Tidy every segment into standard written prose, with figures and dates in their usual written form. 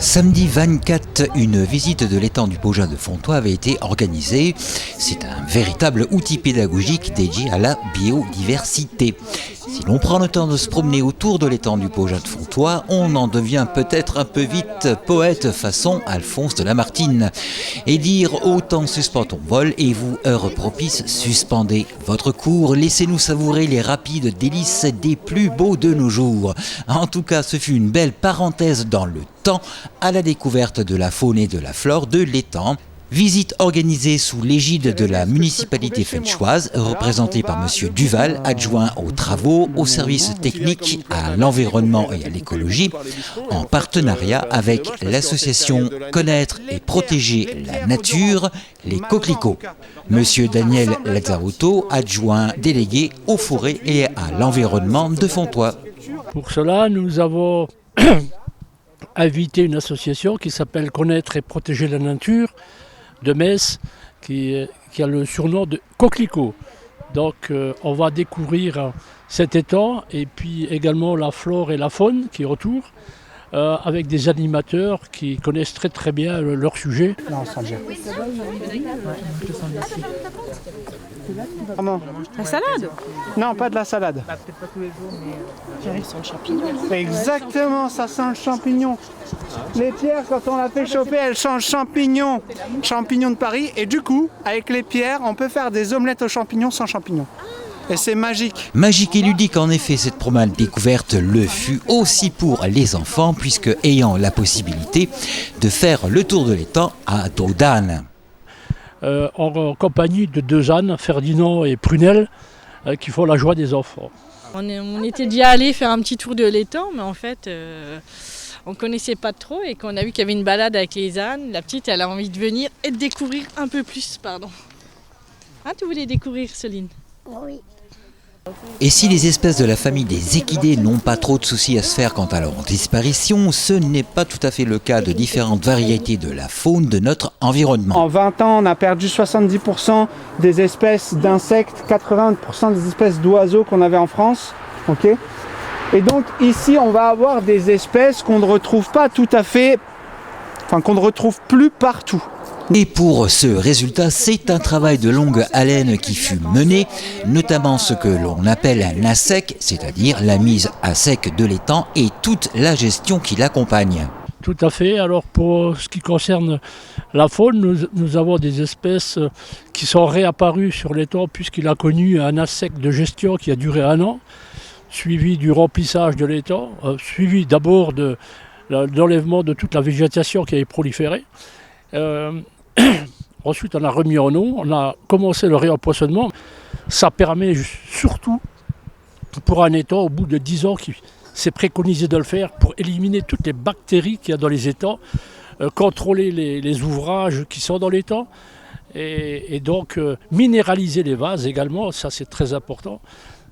Samedi 24, une visite de l'étang du Pogin de Fontoy avait été organisée. C'est un véritable outil pédagogique dédié à la biodiversité. Si l'on prend le temps de se promener autour de l'étang du Pogin de Fontoy, on en devient peut-être un peu vite poète façon Alphonse de Lamartine. Et dire autant suspend ton vol et vous, heure propice, suspendez votre cours. Laissez-nous savourer les rapides délices des plus beaux de nos jours. En tout cas, ce fut une belle parenthèse dans le temps à la découverte de la faune et de la flore de l'étang. Visite organisée sous l'égide de la municipalité fenchoise, représentée par M. Duval, adjoint aux travaux, aux services techniques, à l'environnement et à l'écologie, en partenariat avec l'association Connaître et protéger la nature, les coquelicots. M. Daniel Lazzaruto, adjoint délégué aux forêts et à l'environnement de Fontoy. Pour cela, nous avons invité une association qui s'appelle Connaître et protéger la nature de Metz, qui a le surnom de Coquelicot. Donc on va découvrir cet étang et puis également la flore et la faune qui est autour, avec des animateurs qui connaissent très très bien leur sujet. Non, sans dire. Comment ? La salade ? Non, pas de la salade. Peut-être pas tous les jours, mais ça sent le champignon. Exactement, ça sent le champignon. Les pierres, quand on la fait chauffer, elles changent champignon. Champignon de Paris. Et du coup, avec les pierres, on peut faire des omelettes aux champignons sans champignons. Et c'est magique. Magique et ludique en effet, cette promenade découverte le fut aussi pour les enfants, puisque ayant la possibilité de faire le tour de l'étang à dos d'âne. En compagnie de deux ânes, Ferdinand et Prunelle, qui font la joie des enfants. On était déjà allé faire un petit tour de l'étang, mais en fait, on ne connaissait pas trop et quand on a vu qu'il y avait une balade avec les ânes, la petite, elle a envie de venir et de découvrir un peu plus, pardon. Hein, tu voulais découvrir, Soline ? Oui. Et si les espèces de la famille des équidés n'ont pas trop de soucis à se faire quant à leur disparition, ce n'est pas tout à fait le cas de différentes variétés de la faune de notre environnement. En 20 ans, on a perdu 70% des espèces d'insectes, 80% des espèces d'oiseaux qu'on avait en France. Okay. Et donc ici, on va avoir des espèces qu'on ne retrouve pas tout à fait, qu'on ne retrouve plus partout. Et pour ce résultat, c'est un travail de longue haleine qui fut mené, notamment ce que l'on appelle un ASEC, c'est-à-dire la mise à sec de l'étang et toute la gestion qui l'accompagne. Tout à fait. Alors pour ce qui concerne la faune, nous avons des espèces qui sont réapparues sur l'étang puisqu'il a connu un ASEC de gestion qui a duré 1 an, suivi du remplissage de l'étang, suivi d'abord de l'enlèvement de toute la végétation qui avait proliféré. Ensuite, on a remis en eau, on a commencé le réempoisonnement. Ça permet surtout pour un étang, au bout de 10 ans, qui s'est préconisé de le faire pour éliminer toutes les bactéries qu'il y a dans les étangs, contrôler les ouvrages qui sont dans l'étang et donc minéraliser les vases également, ça c'est très important.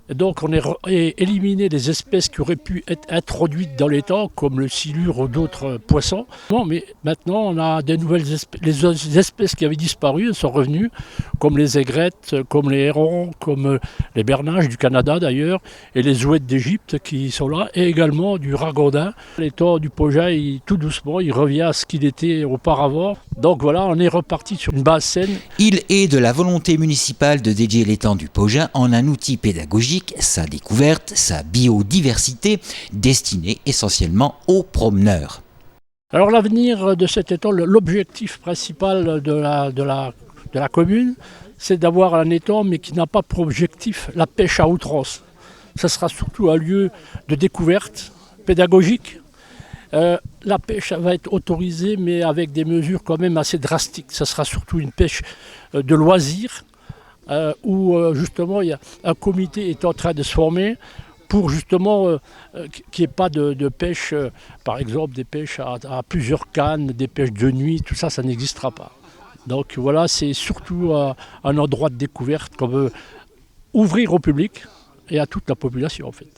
Donc on a éliminé des espèces qui auraient pu être introduites dans l'étang, comme le silure ou d'autres poissons. Non, mais maintenant on a des nouvelles espèces. Les espèces qui avaient disparu, elles sont revenues, comme les aigrettes, comme les hérons, comme les bernaches du Canada d'ailleurs, et les ouèdes d'Égypte qui sont là, et également du ragondin. L'étang du Pogin, tout doucement, il revient à ce qu'il était auparavant. Donc voilà, on est reparti sur une base saine. Il est de la volonté municipale de dédier l'étang du Pogin en un outil pédagogique, sa découverte, sa biodiversité, destinée essentiellement aux promeneurs. Alors l'avenir de cet étang, l'objectif principal de la commune, c'est d'avoir un étang mais qui n'a pas pour objectif la pêche à outrance. Ce sera surtout un lieu de découverte pédagogique. La pêche va être autorisée mais avec des mesures quand même assez drastiques. Ce sera surtout une pêche de loisirs. Où justement il y a un comité est en train de se former pour justement qu'il n'y ait pas de pêche, par exemple des pêches à plusieurs cannes, des pêches de nuit, tout ça, ça n'existera pas. Donc voilà, c'est surtout un endroit de découverte qu'on veut ouvrir au public et à toute la population en fait.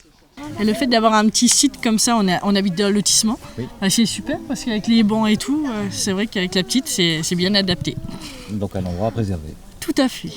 Et le fait d'avoir un petit site comme ça, on habite dans le lotissement, oui. C'est super parce qu'avec les bancs et tout, c'est vrai qu'avec la petite, c'est bien adapté. Donc un endroit à préserver. Tout à fait.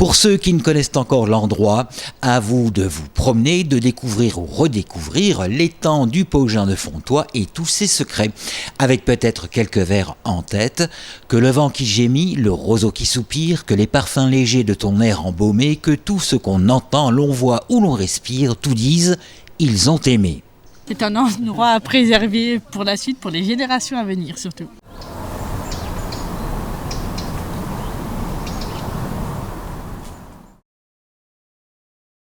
Pour ceux qui ne connaissent encore l'endroit, à vous de vous promener, de découvrir ou redécouvrir l'étang du Pogin de Fontoy et tous ses secrets, avec peut-être quelques vers en tête, que le vent qui gémit, le roseau qui soupire, que les parfums légers de ton air embaumé, que tout ce qu'on entend, l'on voit ou l'on respire, tout disent, ils ont aimé. C'est un endroit à préserver pour la suite, pour les générations à venir surtout.